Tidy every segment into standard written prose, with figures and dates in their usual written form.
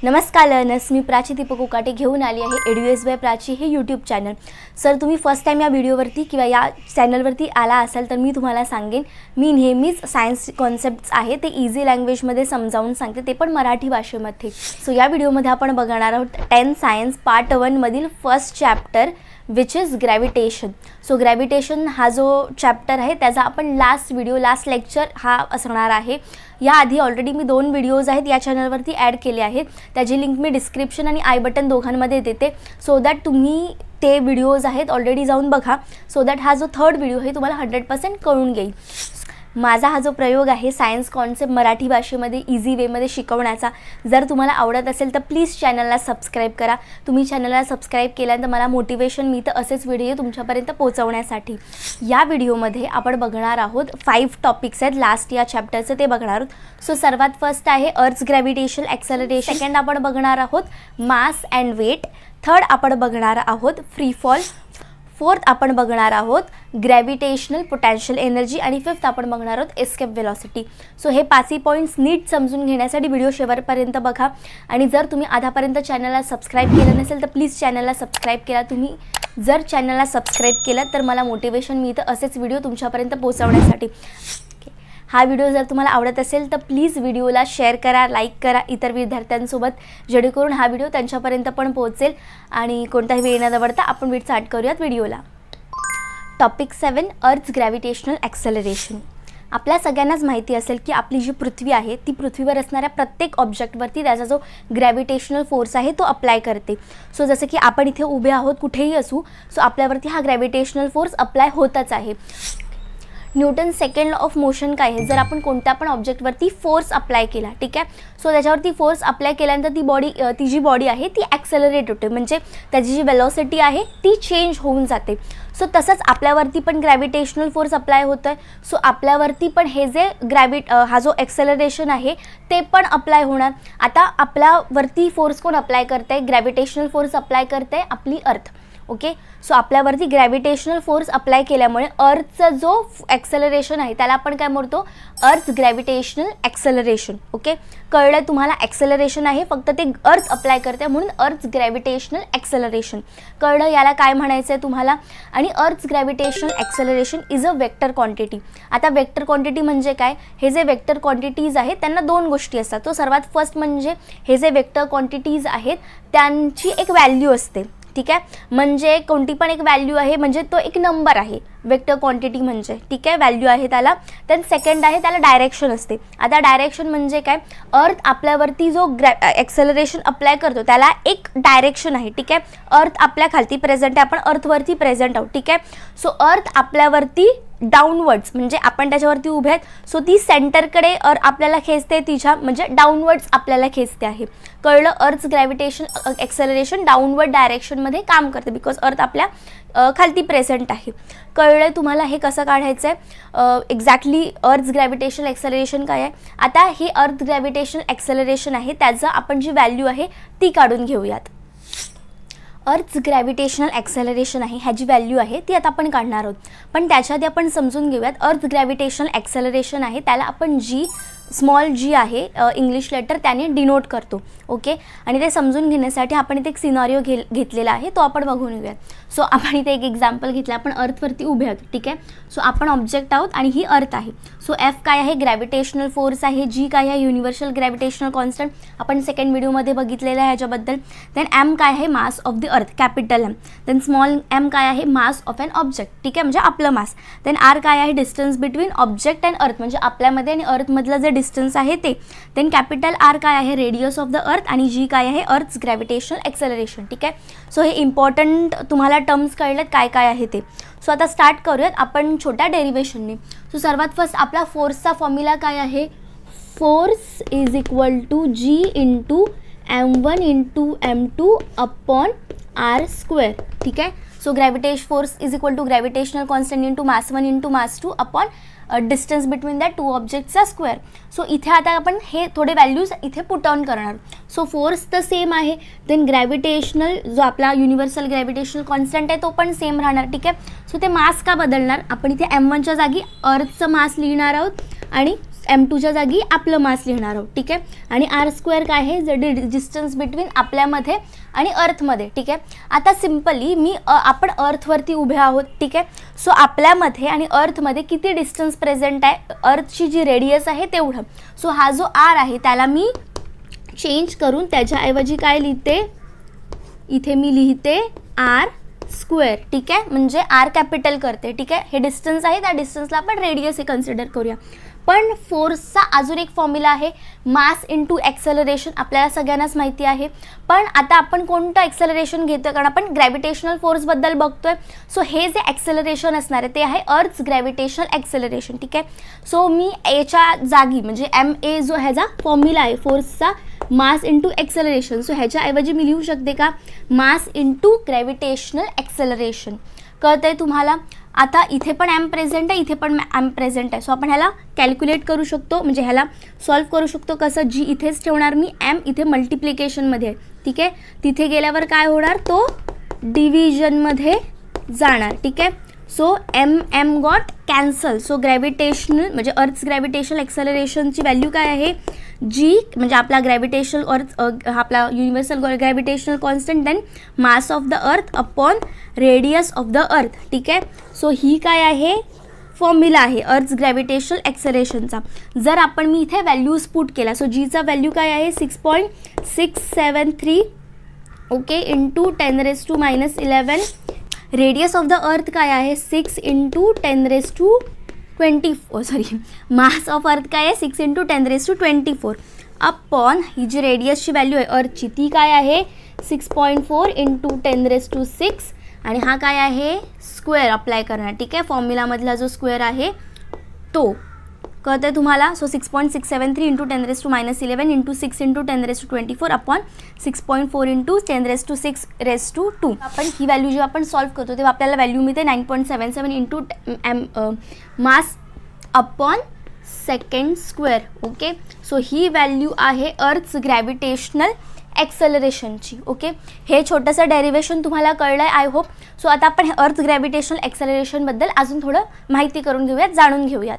नमस्कार लर्नर्स, मी प्राची दीपक उकाटे घेऊन आली आहे एड्यूएस बाय प्राची हे यूट्यूब चॅनल। सर तुम्ही फर्स्ट टाइम या व्हिडिओवरती किंवा या चॅनलवरती आला असाल तर मी तुम्हाला सांगेन, मी नेहमीच सायन्स कॉन्सेप्ट्स आहे ते इझी लँग्वेजमध्ये समजावून सांगते, ते पण मराठी भाषेमध्ये। सो या व्हिडिओमध्ये आपण बघणार आहोत 10 सायन्स पार्ट 1 मधील first chapter which is gravitation. So gravitation हा जो चॅप्टर आहे त्याचा आपण लास्ट लेक्चर हा असणार आहे। याआधी ऑलरेडी मी 2 व्हिडिओज आहेत या चॅनलवरती ॲड केले आहेत, त्याची लिंक मी डिस्क्रिप्शन आणि आय बटन दोघांमध्ये देते, सो दॅट तुम्ही ते व्हिडिओज आहेत ऑलरेडी जाऊन बघा, सो दॅट हा जो थर्ड व्हिडिओ आहे तुम्हाला 100% कळून घेईल। माझा हा जो प्रयोग आहे सायन्स कॉन्सेप्ट मराठी भाषेमध्ये इझी वेमध्ये शिकवण्याचा, जर तुम्हाला आवडत असेल तर प्लीज चॅनलला सबस्क्राईब करा। तुम्ही चॅनलला सबस्क्राईब केल्यानंतर मला मोटिवेशन मिळतं असेच व्हिडिओ तुमच्यापर्यंत पोहोचवण्यासाठी। या व्हिडिओमध्ये आपण बघणार आहोत 5 टॉपिक्स आहेत लास्ट या चॅप्टरचे, ते बघणार आहोत। सो सर्वात फर्स्ट आहे अर्थ ग्रॅव्हिटेशनल ॲक्सेलरेशन, सेकंड आपण बघणार आहोत मास अँड वेट, थर्ड आपण बघणार आहोत फ्री फॉल, फोर्थ आपण बघणार आहोत ग्रॅव्हिटेशनल पोटेन्शियल एनर्जी आणि फिफ्थ आपण बघणार आहोत एस्केप वेलॉसिटी। सो हे 5 पॉईंट्स नीट समजून घेण्यासाठी व्हिडिओ शेवटपर्यंत बघा। आणि जर तुम्ही आतापर्यंत चॅनलला सबस्क्राईब केलं नसेल तर प्लीज चॅनलला सबस्क्राईब करा। तुम्ही जर चॅनलला सबस्क्राईब केलं तर मला मोटिवेशन मिळतं असेच व्हिडिओ तुमच्यापर्यंत पोहोचवण्यासाठी। हा व्हिडिओ जर तुम्हाला आवडत असेल तर प्लीज व्हिडिओला शेअर करा, लाईक करा इतर विद्यार्थ्यांसोबत, जेणेकरून हा व्हिडिओ त्यांच्यापर्यंत पण पोहोचेल। आणि कोणताही वेळ न दवडता आपण स्टार्ट करूयात व्हिडिओला। टॉपिक 7 अर्थ ग्रॅव्हिटेशनल ॲक्सेलरेशन। आपल्या सगळ्यांनाच माहिती असेल की आपली जी पृथ्वी आहे ती पृथ्वीवर असणाऱ्या प्रत्येक ऑब्जेक्टवरती त्याचा जो ग्रॅव्हिटेशनल फोर्स आहे तो अप्लाय करते। सो जसं की आपण इथे उभे आहोत कुठेही असू, सो आपल्यावरती हा ग्रॅव्हिटेशनल फोर्स अप्लाय होतच आहे। Newton second law of motion काय आहे, जर आपण कोणत्या पण ऑब्जेक्टवरती फोर्स अप्लाय केला, ठीक आहे, सो त्याच्यावरती फोर्स अप्लाय केल्यानंतर ती जी बॉडी आहे ती ॲक्सेलरेट होते, म्हणजे त्याची जी वेलॉसिटी आहे ती चेंज होऊन जाते। सो तसंच आपल्यावरती पण ग्रॅव्हिटेशनल फोर्स अप्लाय होतं आहे, सो आपल्यावरती पण हे जे हा जो ॲक्सेलरेशन आहे ते पण अप्लाय होणार। आता आपल्यावरती फोर्स कोण अप्लाय करते, ग्रॅव्हिटेशनल फोर्स अप्लाय करते आपली अर्थ, ओके। सो आपल्यावरती ग्रॅव्हिटेशनल फोर्स अप्लाय केल्यामुळे अर्थचा जो ॲक्सेलरेशन आहे त्याला आपण काय म्हणतो, अर्थ ग्रॅव्हिटेशनल ॲक्सेलरेशन, ओके। कळलं तुम्हाला, ॲक्सेलरेशन आहे फक्त ते अर्थ अप्लाय करते म्हणून अर्थ ग्रॅव्हिटेशनल ॲक्सेलरेशन कळलं, याला काय म्हणायचं आहे तुम्हाला। आणि अर्थ gravitational acceleration is a vector quantity. आता वेक्टर क्वांटिटी म्हणजे काय, हे जे वेक्टर क्वांटिटीज आहेत त्यांना 2 गोष्टी असतात। तो सर्वात फर्स्ट म्हणजे हे जे वेक्टर क्वांटिटीज आहेत त्यांची एक व्हॅल्यू असते, ठीक आहे, म्हणजे कोणती पण एक व्हॅल्यू आहे म्हणजे तो एक नंबर आहे वेक्टर क्वांटिटी म्हणजे, ठीक आहे, व्हॅल्यू आहे त्याला। देन सेकंड आहे त्याला डायरेक्शन असते। आता डायरेक्शन म्हणजे काय, अर्थ आपल्यावरती जो ॲक्सेलरेशन अप्लाय करतो त्याला एक डायरेक्शन आहे, ठीक आहे। अर्थ आपल्या खालती प्रेझेंट आहे, आपण अर्थवरती प्रेझेंट आहोत, ठीक आहे। सो अर्थ आपल्यावरती डाऊनवर्ड्स म्हणजे आपण त्याच्यावरती उभे आहेत, सो ती सेंटरकडे आपल्याला खेचते, तिच्या म्हणजे डाऊनवर्ड्स आपल्याला खेचते आहे, कळलं। अर्थ ग्रॅव्हिटेशन ॲक्सेलरेशन डाऊनवर्ड डायरेक्शनमध्ये काम करते बिकॉज अर्थ आपल्या खालती प्रेझेंट आहे, कळलं तुम्हाला हे कसं काढायचं आहे एक्झॅक्टली अर्थ ग्रॅव्हिटेशनल ॲक्सेलरेशन काय आहे। आता ही अर्थ ग्रॅव्हिटेशनल ॲक्सेलरेशन आहे त्याचं आपण जी व्हॅल्यू आहे ती काढून घेऊयात। अर्थ ग्रॅव्हिटेशनल ॲक्सेलरेशन आहे ह्याची व्हॅल्यू आहे ती आता आपण काढणार आहोत, पण त्याच्या आधी आपण समजून घेऊयात अर्थ ग्रॅव्हिटेशनल ॲक्सेलरेशन आहे त्याला आपण स्मॉल जी आहे इंग्लिश लेटर त्याने डिनोट करतो, ओके। आणि ते समजून घेण्यासाठी आपण इथे एक सिनारिओ घेतलेला आहे तो आपण बघून घेऊयात। सो आपण इथे एक एक्झाम्पल घेतलं, आपण अर्थवरती उभे आहोत, ठीक आहे। सो आपण ऑब्जेक्ट आहोत आणि ही अर्थ आहे। सो एफ काय आहे, ग्रॅव्हिटेशनल फोर्स आहे, जी काय आहे युनिव्हर्सल ग्रॅव्हिटेशनल कॉन्स्टंट, आपण सेकंड व्हिडिओमध्ये बघितलेलं आहे ह्याच्याबद्दल। देन एम काय आहे, mass of the earth capital M. Then small M काय आहे, मास ऑफ एन ऑब्जेक्ट, ठीक आहे, म्हणजे आपलं मास। देन आर काय आहे, डिस्टन्स बिटवीन ऑब्जेक्ट अँड अर्थ, म्हणजे आपल्यामध्ये आणि अर्थमधलं जे डिस्टन्स आहे ते। देन कॅपिटल आर काय आहे, रेडियस ऑफ द अर्थ, आणि जी काय आहे अर्थ ग्रॅव्हिटेशनल ॲक्सेलरेशन, ठीक आहे। सो हे इम्पॉर्टंट तुम्हाला टर्म्स कळलेत काय काय आहे ते। सो आता स्टार्ट करूयात आपण छोट्या डेरिवेशनने। सो सर्वात फर्स्ट आपला फोर्सचा फॉर्म्युला काय आहे, force is equal to G into m1 into m2 upon R square, ठीक आहे। So force is equal to gravitational constant into mass 1 into mass 2 upon distance between the 2 ऑब्जेक्ट्सचा स्क्वेअर। सो इथे आता आपण हे थोडे व्हॅल्यूज इथे पुट ऑन करणार। सो फोर्स तर सेम आहे, देन ग्रॅव्हिटेशनल जो आपला युनिव्हर्सल ग्रॅव्हिटेशनल कॉन्स्टंट आहे तो पण सेम राहणार, ठीक आहे। सो ते मास का बदलणार, आपण इथे m1च्या जागी अर्थचं मास लिहिणार आहोत आणि m2च्या जागी आपलं मास लिहिणार आहोत. ठीक आहे. आणि r² काय आहे, जे डिस्टन्स बिटवीन आपल्यामध्ये आणि अर्थमध्ये. ठीक आहे. आता सिम्पली आपण अर्थवरती उभे आहोत. ठीक आहे. सो आपल्यामध्ये आणि अर्थमध्ये किती डिस्टन्स प्रेझेंट आहे, अर्थची जी रेडियस आहे तेवढं. सो हा जो r आहे त्याला मी चेंज करून त्याच्याऐवजी काय लिहिते, इथे मी लिहिते r². ठीक आहे. म्हणजे r कॅपिटल करते. ठीक आहे. हे डिस्टन्स आहे, त्या डिस्टन्सला आपण रेडियस हे कन्सिडर करूया. पण फोर्सचा अजून एक फॉर्म्युला आहे, मास इंटू ॲक्सेलरेशन. आपल्याला सगळ्यांनाच माहिती आहे. पण आता आपण कोणतं ॲक्सेलरेशन घेतो, कारण आपण ग्रॅव्हिटेशनल फोर्सबद्दल बघतोय. सो हे जे ॲक्सेलरेशन असणार आहे ते आहे अर्थ्स ग्रॅव्हिटेशनल ॲक्सेलरेशन. ठीक आहे. सो मी याच्या जागी म्हणजे ma जो ह्याचा फॉर्म्युला आहे फोर्सचा, मास इंटू ॲक्सेलरेशन. सो ह्याच्याऐवजी मी लिहू शकते का, मास इंटू ग्रॅव्हिटेशनल ॲक्सेलरेशन. कळतं आहे तुम्हाला. आता इथे पण m प्रेझेंट आहे, इथे पण m प्रेझेंट आहे. सो आपण ह्याला कॅल्क्युलेट करू शकतो, म्हणजे ह्याला सॉल्व करू शकतो. कसं, जी इथेच ठेवणार मी, m इथे मल्टिप्लिकेशनमध्ये आहे. ठीक आहे. तिथे गेल्यावर काय होणार, तो डिव्हिजनमध्ये जाणार. ठीक आहे. So m got cancel. So gravitational म्हणजे अर्थ्स ग्रॅव्हिटेशनल ॲक्सेलरेशनची व्हॅल्यू काय आहे, जी म्हणजे आपला ग्रॅव्हिटेशनल अर्थ आपला universal gravitational constant, then mass of the earth upon radius of the earth. ठीक आहे. सो ही काय आहे, फॉर्म्युला आहे अर्थ्स ग्रॅव्हिटेशनल ॲक्सेलरेशनचा. जर आपण मी इथे व्हॅल्यूज पुट केला, सो जीचा व्हॅल्यू काय आहे 6.673 okay into 10⁻⁻11. Radius of the अर्थ काय आहे 6 into 10⁻24 sorry, mass of earth काय आहे 6 इंटू 10⁻24 अपॉन ही जी रेडियसची व्हॅल्यू आहे अर्थची ती काय आहे 6.4 इंटू 10⁻6 आणि हा काय आहे स्क्वेअर अप्लाय करणार. ठीक आहे. फॉर्म्युलामधला जो स्क्वेअर आहे तो कळतं आहे तुम्हाला. So 6.673 into 10⁻11 into 6 into 10⁻24 upon 6.4 into 10⁻6⁻2. आपण ही व्हॅल्यू जेव्हा आपण सॉल्व करतो तेव्हा आपल्याला व्हॅल्यू मिळते 9.77 into mass upon second square. Okay. So ही व्हॅल्यू आहे अर्थ्स ग्रॅव्हिटेशनल ॲक्सेलरेशनची. ओके. हे छोटंसं डेरिवेशन तुम्हाला कळलं आहे आय होप. सो आता आपण अर्थ ग्रॅव्हिटेशनल ॲक्सेलरेशनबद्दल अजून थोडं माहिती करून घेऊयात, जाणून घेऊयात.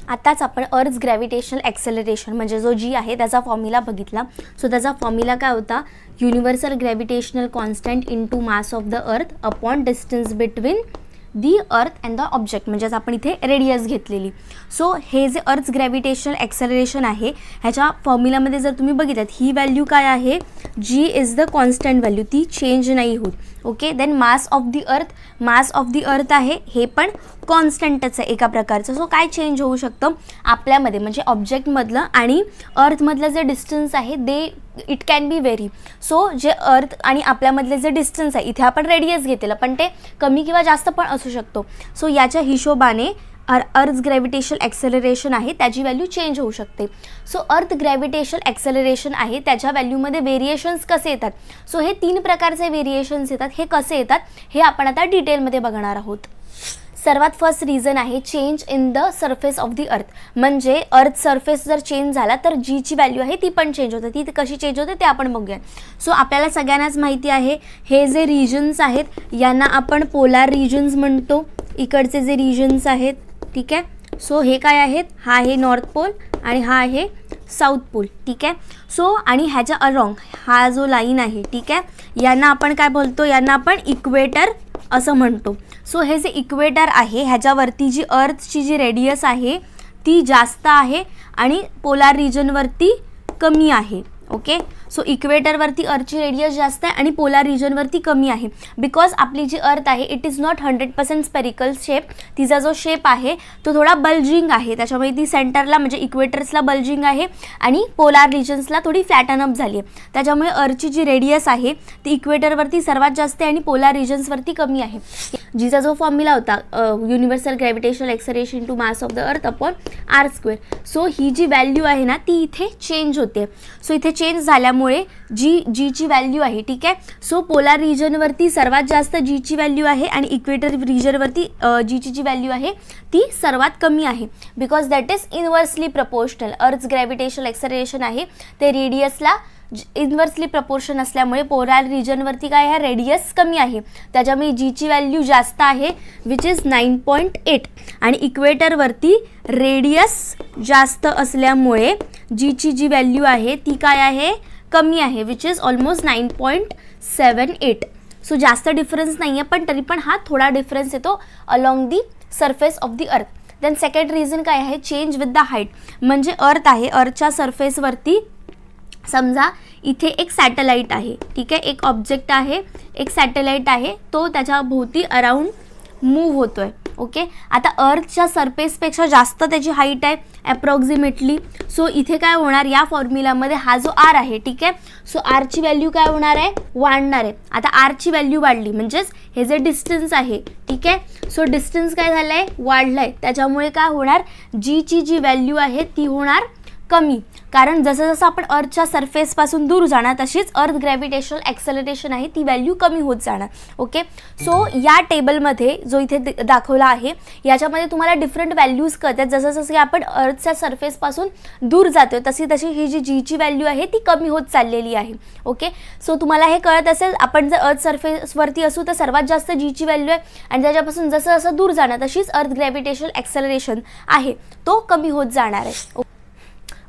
आताच आपण अर्थ्स ग्रॅव्हिटेशनल ॲक्सेलरेशन म्हणजे जो जी आहे त्याचा फॉर्म्युला बघितला. सो त्याचा फॉर्म्युला काय होता, universal gravitational constant into mass of the earth upon distance between the अर्थ अँड द ऑब्जेक्ट, म्हणजेच आपण इथे रेडियस घेतलेली. सो हे जे अर्थ्स ग्रॅव्हिटेशनल ॲक्सेलरेशन आहे ह्याच्या फॉर्म्युलामध्ये जर तुम्ही बघितलात ही व्हॅल्यू काय आहे, g is the constant value, ती चेंज नाही होत. Okay. Then mass of the earth, mass of the अर्थ आहे हे पण कॉन्स्टंटच आहे एका प्रकारचं. सो काय चेंज होऊ शकतं आपल्यामध्ये म्हणजे ऑब्जेक्टमधलं आणि अर्थमधलं जे डिस्टन्स आहे they it can be vary. So जे अर्थ आणि आपल्यामधले जे डिस्टन्स आहे इथे आपण रेडियस घेतलेलं पण ते कमी किंवा जास्त पण असू शकतो. सो याच्या हिशोबाने अर्थ्स ग्रॅव्हिटेशनल ॲक्सेलरेशन आहे त्याची व्हॅल्यू चेंज होऊ शकते. सो अर्थ ग्रॅव्हिटेशनल ॲक्सेलरेशन आहे त्याच्या व्हॅल्यूमध्ये व्हेरिएशन्स कसे येतात. सो हे 3 प्रकारचे व्हेरिएशन्स येतात. हे कसे येतात हे आपण आता डिटेलमध्ये बघणार आहोत. सर्वात फर्स्ट रिझन आहे change in the surface of the अर्थ. म्हणजे अर्थ सरफेस जर चेंज झाला तर जीची व्हॅल्यू आहे ती पण चेंज होते. ती कशी चेंज होते ते आपण बघूया. सो आपल्याला सगळ्यांनाच माहिती आहे हे जे रिजन्स आहेत यांना आपण पोलार रिजन्स म्हणतो. इकडचे जे रिजन्स आहेत ठीक आहे. सो हे काय आहेत, हा आहे नॉर्थ पोल आणि हा आहे साऊथ पोल. ठीक आहे. सो आणि ह्याच्या अराउंड हा जो लाईन आहे ठीक आहे यांना आपण काय बोलतो, यांना आपण इक्वेटर असं म्हणतो. सो हे जे इक्वेटर आहे ह्याच्यावरती जी अर्थची जी रेडियस आहे ती जास्त आहे आणि पोलार रिजनवरती कमी आहे. ओके. सो इक्वेटरवरती अर्थची रेडियस जास्त आहे आणि पोलार रिजनवरती कमी आहे. बिकॉज आपली जी अर्थ आहे it is not 100% spherical shape. तिचा जो शेप आहे तो थोडा बल्जिंग आहे. त्याच्यामुळे ती सेंटरला म्हणजे इक्वेटर्सला बल्जिंग आहे आणि पोलार रिजन्सला थोडी फ्लॅटन अप झाली आहे. त्याच्यामुळे अर्थची जी रेडियस आहे ती इक्वेटरवरती सर्वात जास्त आहे आणि पोलार रिजन्सवरती कमी आहे. जिचा जो फॉर्म्युला होता universal gravitational acceleration to mass of the earth upon r². So ही जी व्हॅल्यू आहे ना ती इथे चेंज होते. सो इथे चेंज झाल्यामुळे जीची व्हॅल्यू आहे ठीक आहे. सो पोलार रिजनवरती सर्वात जास्त जीची व्हॅल्यू आहे आणि इक्वेटर रिजनवरती जीची जी व्हॅल्यू आहे ती सर्वात कमी आहे. Because that is inversely proportional. Earth's gravitational acceleration आहे ते रेडियसला इन्व्हर्सली प्रपोर्शन असल्यामुळे पोलार रिजनवरती काय आहे, रेडियस कमी आहे, त्याच्यामुळे जीची व्हॅल्यू जास्त आहे विच इज 9.8 आणि इक्वेटरवरती रेडियस जास्त असल्यामुळे जीची जी व्हॅल्यू आहे ती काय आहे, कमी आहे विच इज ऑलमोस्ट 9.78. सो जास्त डिफरन्स नाही आहे, पण तरी पण हा थोडा डिफरन्स येतो along the surface of the earth. Then second reason काय आहे, चेंज विथ द हाईट. म्हणजे अर्थ आहे, अर्थच्या सरफेसवरती समजा इथे एक सॅटेलाइट आहे, ठीक आहे, एक ऑब्जेक्ट आहे, एक सॅटेलाइट आहे, तो त्याच्या भोवती अराउंड मूव्ह होतोय. ओके, आता अर्थच्या सरफेसपेक्षा जास्त त्याची हाईट आहे अप्रॉक्सिमेटली. सो इथे काय होणार, या फॉर्म्युलामध्ये हा जो आर आहे, ठीक आहे, सो आरची व्हॅल्यू काय होणार आहे, वाढणार आहे. आता आरची व्हॅल्यू वाढली म्हणजेच हे जे डिस्टन्स आहे, ठीक आहे, सो डिस्टन्स काय झालं आहे, वाढलं आहे, त्याच्यामुळे काय होणार, जीची जी व्हॅल्यू आहे ती होणार कमी. कारण जसं जसं आपण अर्थच्या सरफेसपासून दूर जाणार तशीच अर्थ ग्रॅव्हिटेशनल ॲक्सेलरेशन आहे ती व्हॅल्यू कमी होत जाणार. ओके, सो या टेबलमध्ये जो इथे दाखवला आहे याच्यामध्ये तुम्हाला डिफरंट व्हॅल्यूज कळतात. जसं जसं की आपण अर्थच्या सरफेसपासून दूर जातोय तशी तशी ही जी जीची व्हॅल्यू आहे ती कमी होत चाललेली आहे. ओके, सो तुम्हाला हे कळत असेल, आपण जर अर्थ सरफेसवरती असू तर सर्वात जास्त जीची व्हॅल्यू आहे आणि त्याच्यापासून जसं जसं दूर जाणार तशीच अर्थ ग्रॅव्हिटेशनल ॲक्सेलरेशन आहे तो कमी होत जाणार आहे.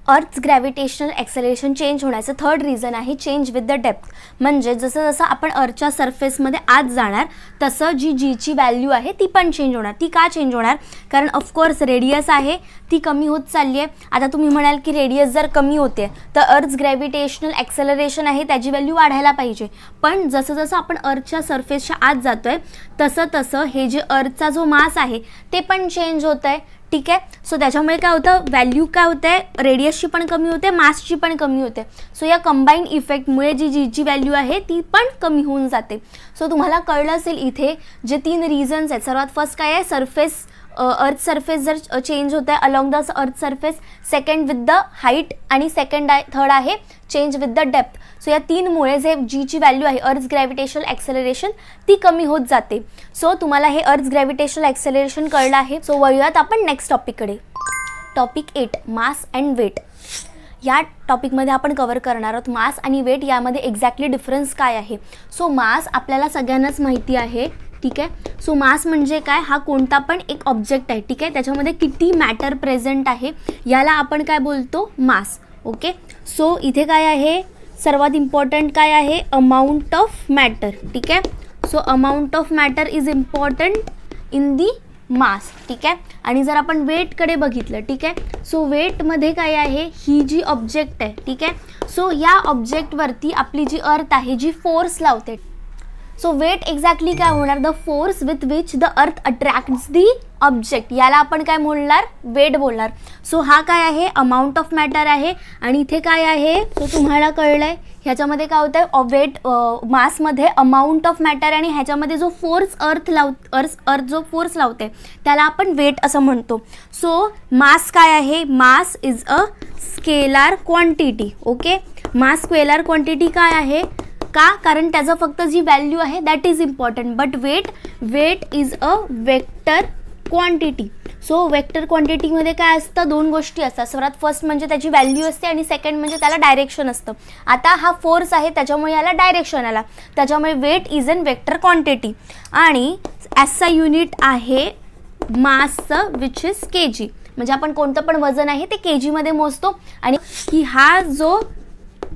अर्थ ग्रॅव्हिटेशनल ॲक्सेलरेशन चेंज होण्याचं थर्ड रिझन आहे चेंज विथ द डेप्थ. म्हणजे जसं जसं आपण अर्थच्या सरफेसमध्ये आत जाणार तसं जी जीची व्हॅल्यू आहे ती पण चेंज होणार. ती का चेंज होणार, कारण ऑफकोर्स रेडियस आहे ती कमी होत चालली आहे. आता तुम्ही म्हणाल की रेडियस जर कमी होते तर अर्थ ग्रॅव्हिटेशनल ॲक्सेलरेशन आहे त्याची व्हॅल्यू वाढायला पाहिजे, पण जसं जसं आपण अर्थच्या सरफेसच्या आत जातोय तसं तसं हे जे अर्थचा जो मास आहे ते पण चेंज होत आहे. ठीक आहे, सो त्याच्यामुळे काय होतं, व्हॅल्यू काय होते, रेडियसची पण कमी होते, मासची पण कमी होते. सो या कंबाईन इफेक्टमुळे जी जीची व्हॅल्यू आहे ती पण कमी होऊन जाते. सो तुम्हाला कळलं असेल इथे जे 3 रिझन्स आहेत. सर्वात फर्स्ट काय आहे, सरफेस अर्थ सरफेस जर चेंज होत आहे along the earth surface. Second with the height आणि थर्ड आहे change with the depth. So या 3मुळे जे जीची व्हॅल्यू आहे अर्थ ग्रॅव्हिटेशनल ॲक्सेलरेशन ती कमी होत जाते. सो तुम्हाला हे अर्थ ग्रॅव्हिटेशनल ॲक्सेलरेशन कळलं आहे. सो वळूयात आपण नेक्स्ट टॉपिककडे. Topic 8 mass and weight. या टॉपिकमध्ये आपण कव्हर करणार आहोत मास आणि वेट यामध्ये एक्झॅक्टली डिफरन्स काय आहे. सो मास आपल्याला सगळ्यांनाच माहिती आहे, ठीक आहे. सो मास म्हणजे काय, हा कोणता पण एक ऑब्जेक्ट आहे, ठीक आहे, त्याच्यामध्ये किती मॅटर प्रेझेंट आहे याला आपण काय बोलतो, मास. ओके, सो इथे काय आहे, सर्वात इम्पॉर्टंट काय आहे, अमाऊंट ऑफ मॅटर. ठीक आहे, so amount of matter is important in the mass. ठीक आहे, आणि जर आपण वेटकडे बघितलं, ठीक आहे, सो वेटमध्ये काय आहे, ही जी ऑब्जेक्ट आहे, ठीक आहे, सो या ऑब्जेक्टवरती आपली जी अर्थ आहे जी फोर्स लावते. सो वेट एक्झॅक्टली काय होणार, the force with which the earth attracts the object, याला आपण काय बोलणार, वेट बोलणार. सो हा काय आहे, अमाऊंट ऑफ मॅटर आहे. आणि इथे काय आहे, सो तुम्हाला कळलंय ह्याच्यामध्ये काय होतं आहे, वेट मासमध्ये अमाऊंट ऑफ मॅटर आणि ह्याच्यामध्ये जो फोर्स अर्थ जो फोर्स लावते त्याला आपण वेट असं म्हणतो. सो मास काय आहे, mass is a scalar quantity. Okay, mass scalar quantity काय आहे, का, कारण त्याचं फक्त जी व्हॅल्यू आहे that is important. But weight is a vector quantity. So vector क्वांटिटीमध्ये काय असतं, 2 गोष्टी असतात. सर्वात फर्स्ट म्हणजे त्याची व्हॅल्यू असते आणि सेकंड म्हणजे त्याला डायरेक्शन असतं. आता हा फोर्स आहे त्याच्यामुळे याला डायरेक्शन आला, त्याच्यामुळे weight is an vector quantity. आणि ॲजचा युनिट आहे मासचं विच इज kg. म्हणजे आपण कोणतं पण वजन आहे ते kgमध्ये मोजतो. आणि की हा जो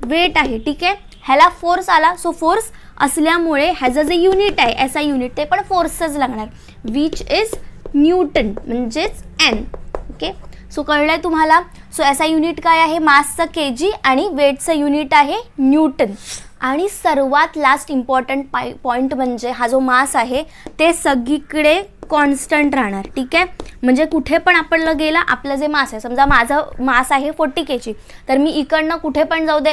वेट आहे, ठीक आहे, ह्याला फोर्स आला. सो फोर्स असल्यामुळे ह्याचं जे युनिट आहे एसआ युनिट ते पण फोर्सच लागणार विच इज न्यूटन म्हणजेच एन. ओके, सो कळलंय तुम्हाला. सो एसआय युनिट काय आहे, मासचं kg आणि वेटचं युनिट आहे न्यूटन. आणि सर्वात लास्ट इम्पॉर्टंट पॉईंट म्हणजे हा जो मास आहे ते सगळीकडे कॉन्स्टंट राहणार. ठीक आहे, म्हणजे कुठे पण आपलं गेला आपलं जे मास आहे, समजा माझं मास आहे 40 kg, तर मी इकडनं कुठे पण जाऊ दे,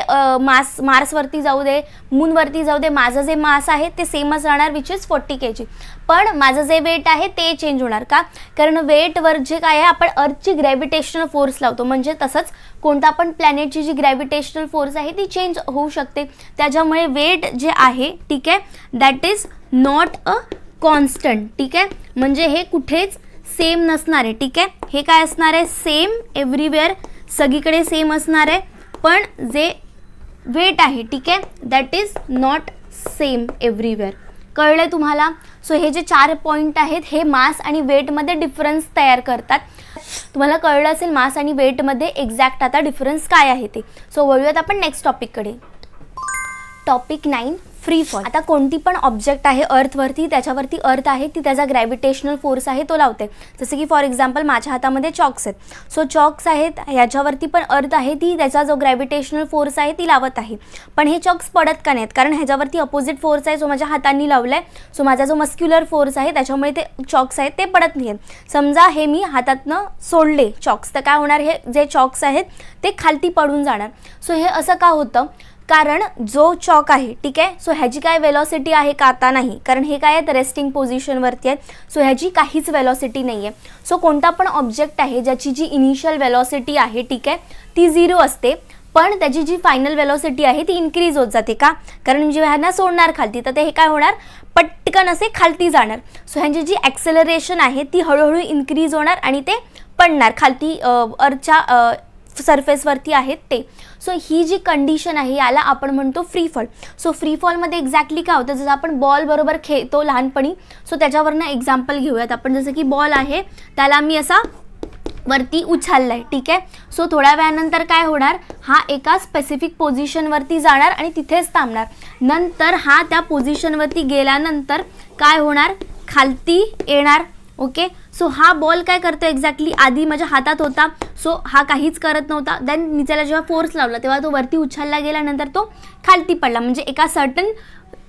मार्सवरती जाऊ दे, मूनवरती जाऊ दे, माझं जे मास आहे ते सेमच राहणार विच इज 40 kg. पण माझं जे वेट आहे ते चेंज होणार. का, कारण वेटवर जे काय आहे आपण अर्थची ग्रॅव्हिटेशनल फोर्स लावतो, म्हणजे तसंच कोणता पण प्लॅनेटची जी ग्रॅव्हिटेशनल फोर्स आहे ती चेंज होऊ शकते. त्याच्यामुळे वेट जे आहे, ठीक आहे, that is not a constant. ठीक आहे, म्हणजे हे कुठेच सेम नसणार आहे. ठीक आहे, हे काय असणार आहे, सेम एव्हरीवेअर, सगळीकडे सेम असणार आहे. पण जे वेट आहे, ठीक आहे, that is not same everywhere. कळलं तुम्हाला? सो हे जे 4 पॉईंट आहेत हे मास आणि वेटमध्ये डिफरन्स तयार करतात. तुम्हाला कळलं असेल मास आणि वेटमध्ये एक्झॅक्ट आता डिफरन्स काय आहे ते. सो वळूयात आपण नेक्स्ट टॉपिककडे. Topic 9 free fall. आता कोणती पण ऑब्जेक्ट आहे अर्थवरती, त्याच्यावरती अर्थ आहे, ती त्याचा ग्रॅव्हिटेशनल फोर्स आहे तो लावते. जसं की फॉर एक्झाम्पल माझ्या हातामध्ये चॉक्स आहेत. सो चॉक्स आहेत, ह्याच्यावरती पण अर्थ आहे, ती त्याचा जो ग्रॅव्हिटेशनल फोर्स आहे ती लावत आहे. पण हे चॉक्स पडत का नाहीत? कारण ह्याच्यावरती अपोजिट फोर्स आहे, सो माझ्या हातांनी लावला आहे. सो माझा जो मस्क्युलर फोर्स आहे त्याच्यामुळे ते चॉक्स आहेत ते पडत नाही आहेत. समजा हे मी हातातनं सोडले चॉक्स, तर काय होणार? हे जे चॉक्स आहेत ते खालती पडून जाणार. सो हे असं का होतं? कारण जो चॉक आहे, ठीक आहे, सो ह्याची काय वेलॉसिटी आहे का? आता नाही, कारण हे काय आहेत रेस्टिंग पोझिशनवरती आहेत. सो ह्याची काहीच वेलॉसिटी नाही आहे. सो कोणता पण ऑब्जेक्ट आहे ज्याची जी इनिशियल वेलॉसिटी आहे, ठीक आहे, ती 0 असते, पण त्याची जी फायनल वेलॉसिटी आहे ती इन्क्रीज होत जाते. का? कारण जेव्हा ह्यांना सोडणार खालती तर ते हे काय होणार? पटकन असे खालती जाणार. सो ह्यांची जी ॲक्सेलरेशन आहे ती हळूहळू इन्क्रीज होणार आणि ते पडणार खालती अर्थच्या सरफेसवरती आहेत ते. सो ही जी कंडिशन आहे याला आपण म्हणतो फ्री फॉल. सो फ्री फॉलमध्ये एक्झॅक्टली काय होतं? जसं आपण बॉल बरोबर खेळतो लहानपणी, सो त्याच्यावरनं एक्झाम्पल घेऊयात आपण. जसं की बॉल आहे, त्याला मी असा वरती उचलला आहे, ठीक आहे. सो थोड्या वेळानंतर काय होणार? हा एका स्पेसिफिक पोझिशनवरती जाणार आणि तिथेच थांबणार. नंतर हा त्या पोझिशनवरती गेल्यानंतर काय होणार? खालती येणार. ओके. सो हा बॉल काय करतो एक्झॅक्टली? आधी माझ्या हातात होता, सो हा काहीच करत नव्हता. देन मी त्याला जेव्हा फोर्स लावला तेव्हा तो वरती उचलला गेला, नंतर तो खालती पडला. म्हणजे एका सर्टन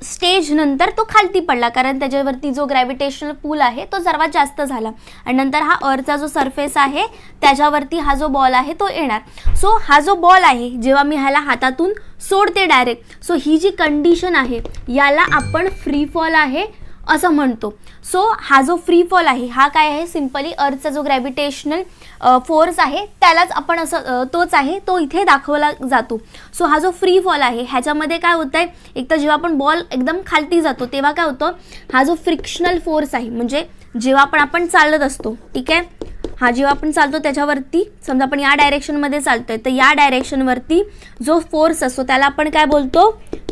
स्टेज नंतर तो खालती पडला, कारण त्याच्यावरती जो ग्रॅव्हिटेशनल पूल आहे तो सर्वात जास्त झाला. आणि नंतर हा अर्थचा जो सरफेस आहे त्याच्यावरती हा जो बॉल आहे तो येणार. सो हा जो बॉल आहे जेव्हा मी ह्याला हातातून सोडते डायरेक्ट, सो ही जी कंडिशन आहे याला आपण फ्री फॉल आहे असं म्हणतो. सो हा जो फ्री फॉल आहे हा काय आहे? सिम्पली अर्थचा जो ग्रॅव्हिटेशनल फोर्स आहे त्यालाच आपण असं तोच आहे तो इथे दाखवला जातो. सो हा जो फ्री फॉल आहे ह्याच्यामध्ये काय होतं आहे? एक तर जेव्हा आपण बॉल एकदम खालती जातो तेव्हा काय होतं? हा जो फ्रिक्शनल फोर्स आहे, म्हणजे जेव्हा आपण चालत असतो, ठीक आहे, हा जेव्हा आपण चालतो त्याच्यावरती समजा आपण या डायरेक्शनमध्ये चालतोय, तर या डायरेक्शनवरती जो फोर्स असतो त्याला आपण काय बोलतो?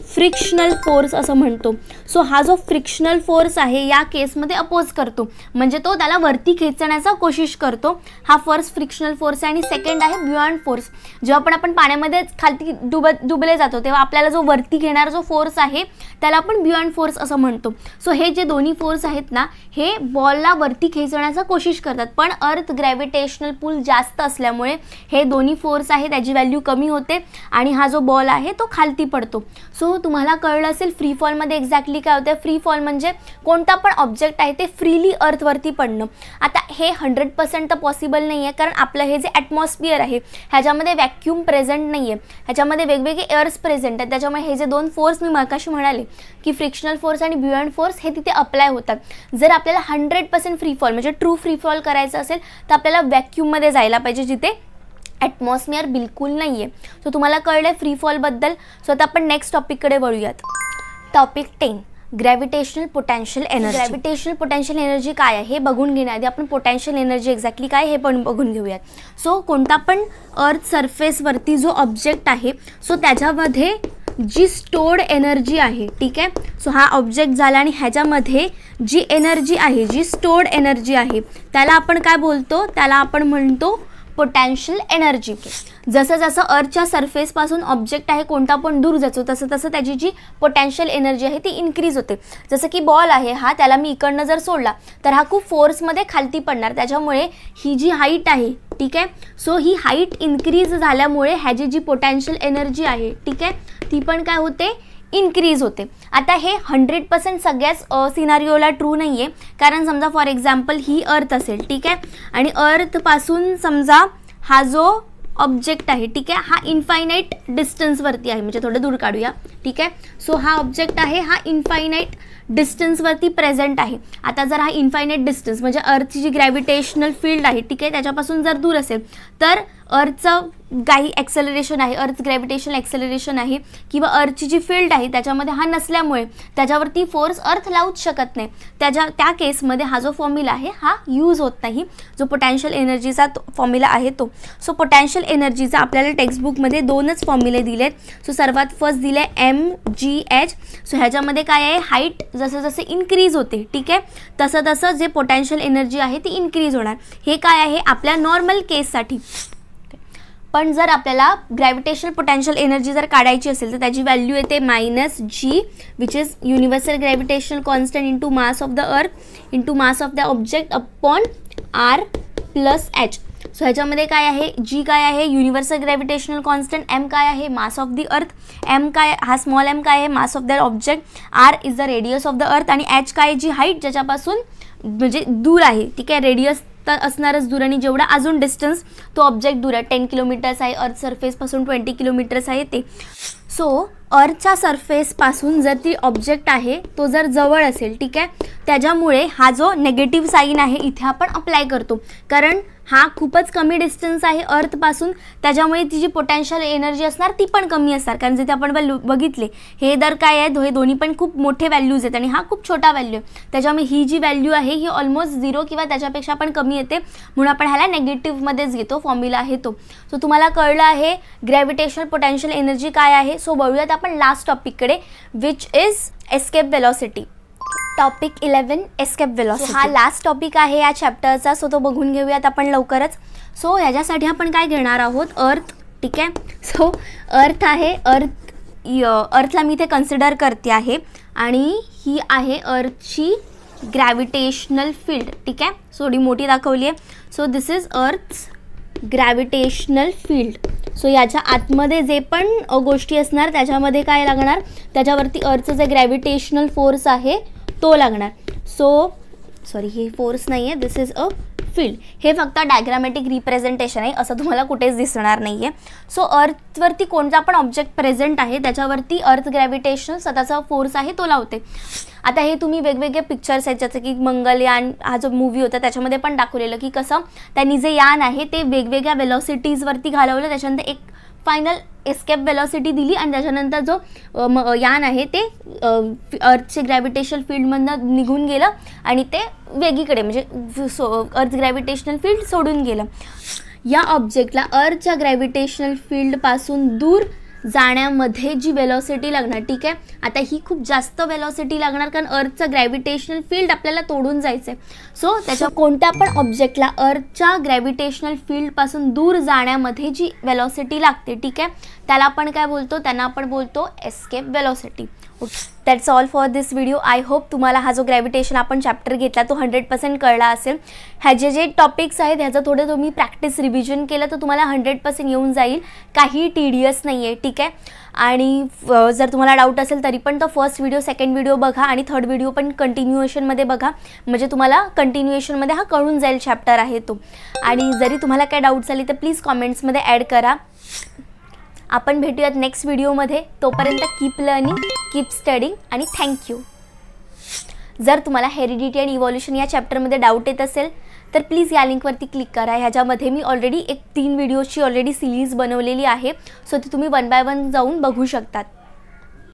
फ्रिक्शनल फोर्स असं म्हणतो. सो हा जो फ्रिक्शनल फोर्स आहे या केसमध्ये अपोज करतो, म्हणजे तो त्याला वरती खेचण्याचा कोशिश करतो. हा फर्स्ट फ्रिक्शनल फोर्स आहे. आणि सेकंड आहे ब्युअँड फोर्स. जेव्हा आपण पाण्यामध्ये खालती डुबले जातो तेव्हा आपल्याला जो वरती घेणारा जो फोर्स आहे त्याला आपण ब्युअँड फोर्स असं म्हणतो. सो हे जे दोन्ही फोर्स आहेत ना, हे बॉलला वरती खेचण्याचा कोशिश करतात, पण अर्थ ग्रॅव्हिटेशनल पूल जास्त असल्यामुळे हे दोन्ही फोर्स आहे त्याची व्हॅल्यू कमी होते आणि हा जो बॉल आहे तो खालती पडतो. सो तुम्हाला कळलं असेल फ्री फॉलमध्ये एक्झॅक्टली काय होतं. फ्री फॉल म्हणजे कोणता पण ऑब्जेक्ट आहे ते फ्रीली अर्थवरती पडणं. आता हे 100% तर पॉसिबल नाही आहे, कारण आपलं हे जे ॲटमॉस्फिअर आहे ह्याच्यामध्ये व्हॅक्यूम प्रेझेंट नाही आहे, ह्याच्यामध्ये वेगवेगळे एअर्स प्रेझेंट आहेत. त्याच्यामुळे हे जे दोन फोर्स मी मगाशी म्हणाले की फ्रिक्शनल फोर्स आणि ब्युअँड फोर्स हे तिथे अप्लाय होतात. जर आपल्याला 100% फ्री फॉल म्हणजे ट्रू फ्री फॉल करायचं असेल तर आपल्याला व्हॅक्यूममध्ये जायला पाहिजे जिथे ॲटमॉस्फिअर बिलकुल नाही आहे. सो तुम्हाला कळलं फ्री फॉलबद्दल. सो आता आपण नेक्स्ट टॉपिककडे वळूयात. Topic 10 gravitational potential energy. Gravitational potential energy काय आहे हे बघून घेण्याआधी आपण पोटेन्शियल एनर्जी एक्झॅक्टली काय हे पण बघून घेऊयात. सो कोणता पण अर्थ सरफेसवरती जो ऑब्जेक्ट आहे सो त्याच्यामध्ये जी स्टोर्ड एनर्जी आहे, ठीक आहे, सो हा ऑब्जेक्ट झाला आणि ह्याच्यामध्ये जी एनर्जी आहे, जी स्टोर्ड एनर्जी आहे त्याला आपण काय बोलतो? त्याला आपण म्हणतो पोटेन्शियल एनर्जी. जसं जसं अर्थच्या सरफेसपासून ऑब्जेक्ट आहे कोणता पण दूर जातो तसं तसं त्याची जी पोटेन्शियल एनर्जी आहे ती इन्क्रीज होते. जसं की बॉल आहे हा, त्याला मी इकडनं जर सोडला तर हा खूप फोर्समध्ये खालती पडणार, त्याच्यामुळे ही जी हाईट आहे, ठीक आहे, सो ही हाईट इन्क्रीज झाल्यामुळे ह्याची जी पोटेन्शियल एनर्जी आहे, ठीक आहे, ती पण काय होते? इन्क्रीज होते. आता हे 100% सगळ्याच सिनारिओला ट्रू नाही आहे, कारण समजा फॉर एक्झाम्पल ही अर्थ असेल, ठीक आहे, आणि अर्थपासून समजा हा जो ऑब्जेक्ट आहे, ठीक आहे, हा इन्फायनाईट डिस्टन्सवरती आहे, म्हणजे थोडं दूर काढूया, ठीक आहे. सो हा ऑब्जेक्ट आहे हा इन्फायनाईट डिस्टन्सवरती प्रेझेंट आहे. आता जर हा इन्फायनाईट डिस्टन्स म्हणजे अर्थची जी ग्रॅव्हिटेशनल फील्ड आहे, ठीक आहे, त्याच्यापासून जर दूर असेल तर अर्थचं काही ॲक्सेलरेशन आहे, अर्थ ग्रॅव्हिटेशनल ॲक्सेलरेशन आहे किंवा अर्थची जी फील्ड आहे त्याच्यामध्ये हा नसल्यामुळे त्याच्यावरती फोर्स अर्थ लावूच शकत नाही, त्या केसमध्ये हा जो फॉर्म्युला आहे हा यूज होत नाही, जो पोटॅन्शियल एनर्जीचा फॉर्म्युला आहे तो. सो पोटॅन्शियल एनर्जीचा आपल्याला टेक्स्टबुकमध्ये 2च फॉर्म्युले दिले आहेत. सो सर्वात फर्स्ट दिले mgh. सो ह्याच्यामध्ये काय आहे, हाईट जसं जसं इन्क्रीज होते, ठीक आहे, तसं तसं जे पोटॅन्शियल एनर्जी आहे ती इन्क्रीज होणार. हे काय आहे आपल्या नॉर्मल केससाठी. पण जर आपल्याला ग्रॅव्हिटेशनल पोटॅन्शियल एनर्जी जर काढायची असेल तर त्याची व्हॅल्यू येते -g, which is universal gravitational constant into mass of the अर्थ into mass of the object upon r plus h. So ह्याच्यामध्ये काय आहे, g काय आहे युनिव्हर्सल ग्रॅव्हिटेशनल कॉन्स्टंट, m काय आहे मास ऑफ द अर्थ, m काय हा स्मॉल m काय आहे mass of the object, r is the radius of the अर्थ आणि h काय जी हाईट ज्याच्यापासून म्हणजे दूर आहे, ठीक आहे, रेडियस तर असणारच दूर आणि जेवढा अजून डिस्टन्स तो ऑब्जेक्ट दूर आहे, 10 किलोमीटर्स आहे, अर्थ सरफेसपासून 20 किलोमीटर्स आहे ते. सो अर्थच्या सरफेसपासून जर ती ऑब्जेक्ट आहे तो जर जवळ असेल, ठीक आहे, त्याच्यामुळे हा जो नेगेटिव्ह साईन आहे इथे आपण अप्लाय करतो, कारण हा खूपच कमी डिस्टन्स आहे अर्थपासून, त्याच्यामुळे ती जी पोटॅन्शियल एनर्जी असणार ती पण कमी असणार, कारण जिथे आपण बघितले हे दर काय आहेत, हे दोन्ही पण खूप मोठे व्हॅल्यूज आहेत आणि हा खूप छोटा व्हॅल्यू आहे, त्याच्यामुळे ही जी व्हॅल्यू आहे ही ऑलमोस्ट 0 किंवा त्याच्यापेक्षा पण कमी येते, म्हणून आपण ह्याला नेगेटिव्हमध्येच घेतो, फॉर्म्युला आहे तो. सो तुम्हाला कळलं आहे ग्रॅव्हिटेशनल पोटॅन्शियल एनर्जी काय आहे. सो वळूयात आपण लास्ट टॉपिककडे, which is escape velocity. Topic 11 escape velocity. हा लास्ट टॉपिक आहे या चॅप्टरचा, सो तो बघून घेऊयात आपण लवकरच. सो ह्याच्यासाठी आपण काय घेणार आहोत, अर्थ, ठीक आहे. सो अर्थ आहे, अर्थला मी इथे कन्सिडर करते आहे आणि ही आहे अर्थची ग्रॅव्हिटेशनल फील्ड, ठीक आहे, थोडी मोठी दाखवली आहे. So this is earth's gravitational field. So याच्या आतमध्ये जे पण गोष्टी असणार त्याच्यामध्ये काय लागणार, त्याच्यावरती अर्थचं जे ग्रॅव्हिटेशनल फोर्स आहे तो लागणार. सो सॉरी, ही फोर्स नाही आहे, दिस इज अ फील्ड. हे फक्त डायग्रामॅटिक रिप्रेझेंटेशन आहे, असं तुम्हाला कुठेच दिसणार नाही आहे. सो अर्थवरती कोणता पण ऑब्जेक्ट प्रेझेंट आहे त्याच्यावरती अर्थ ग्रॅव्हिटेशनल स्वतःचा फोर्स आहे तो लावते. आता हे तुम्ही वेगवेगळे पिक्चर्स आहेत, जसं की मंगलयान हा जो मूवी होता त्याच्यामध्ये पण दाखवलेलं की कसं त्यांनी जे यान आहे ते वेगवेगळ्या वेलॉसिटीजवरती घालवलं, त्याच्यानंतर एक फायनल एस्केप वेलॉसिटी दिली आणि त्याच्यानंतर जो यान आहे ते अर्थचे ग्रॅव्हिटेशनल फील्डमधनं निघून गेलं आणि ते वेगळीकडे म्हणजे अर्थ ग्रॅव्हिटेशनल फील्ड सोडून गेलं. या ऑब्जेक्टला अर्थच्या ग्रॅव्हिटेशनल फील्डपासून दूर जाण्यामध्ये जी वेलॉसिटी लागणार, ठीक आहे, आता ही खूप जास्त वेलॉसिटी लागणार कारण अर्थचं ग्रॅव्हिटेशनल फील्ड आपल्याला तोडून जायचं आहे. सो त्याच्या कोणत्या पण ऑब्जेक्टला अर्थच्या ग्रॅव्हिटेशनल फील्डपासून दूर जाण्यामध्ये जी वेलॉसिटी लागते, ठीक आहे, त्याला आपण काय बोलतो, त्यांना आपण बोलतो escape velocity. That's all for this video. I hope तुम्हाला हा जो ग्रॅव्हिटेशन आपण चॅप्टर घेतला तो 100% कळला असेल. ह्याचे जे टॉपिक्स आहेत ह्याचं थोडं तुम्ही प्रॅक्टिस रिव्हिजन केलं तर तुम्हाला 100% येऊन जाईल, काही टीडियस नाही आहे, ठीक आहे. आणि जर तुम्हाला डाऊट असेल तरी पण तो फर्स्ट व्हिडिओ, सेकंड व्हिडिओ बघा आणि थर्ड व्हिडिओ पण कंटिन्युएशनमध्ये बघा, म्हणजे तुम्हाला कंटिन्युएशनमध्ये हा कळून जाईल चॅप्टर आहे तो. आणि जरी तुम्हाला काय डाऊट्स आली तर प्लीज कॉमेंट्समध्ये ॲड करा. आपण भेटूयात नेक्स्ट व्हिडिओमध्ये. तोपर्यंत कीप लर्निंग, कीप स्टडिंग आणि थँक्यू. जर तुम्हाला हेरिडिटी आणि इव्हॉल्युशन या चॅप्टरमध्ये डाऊट येत असेल तर प्लीज या लिंकवरती क्लिक करा. ह्याच्यामध्ये मी ऑलरेडी 3 व्हिडिओची ऑलरेडी सिरीज बनवलेली आहे, सो ती तुम्ही 1 बाय 1 जाऊन बघू शकतात.